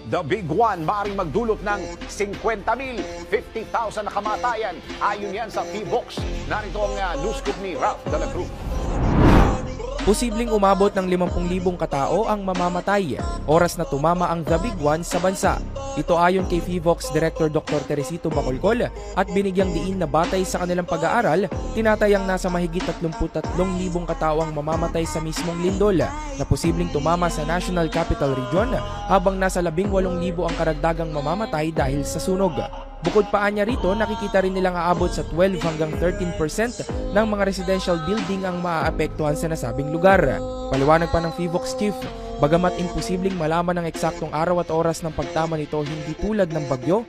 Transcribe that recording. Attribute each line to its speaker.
Speaker 1: The Big One maaaring magdulot ng 50,000, 50,000 na kamatayan. Ayon yan sa PHIVOLCS. Narito ang news scoop ni Ralph de la Cruz.
Speaker 2: Posibleng umabot ng 50,000 katao ang mamamatay oras na tumama ang The Big One sa bansa. Ito ayon kay PHIVOLCS Director Dr. Teresito Bacolcol at binigyang diin na batay sa kanilang pag-aaral, tinatayang nasa mahigit 33,000 katao ang mamamatay sa mismong lindol na posibleng tumama sa National Capital Region habang nasa 18,000 ang karagdagang mamamatay dahil sa sunog. Bukod pa niya rito, nakikita rin nilang aabot sa 12 hanggang 13% ng mga residential building ang maaapektuhan sa nasabing lugar. Paliwanag pa ng PHIVOLCS Chief, bagamat imposibleng malaman ang eksaktong araw at oras ng pagtama nito hindi tulad ng bagyo,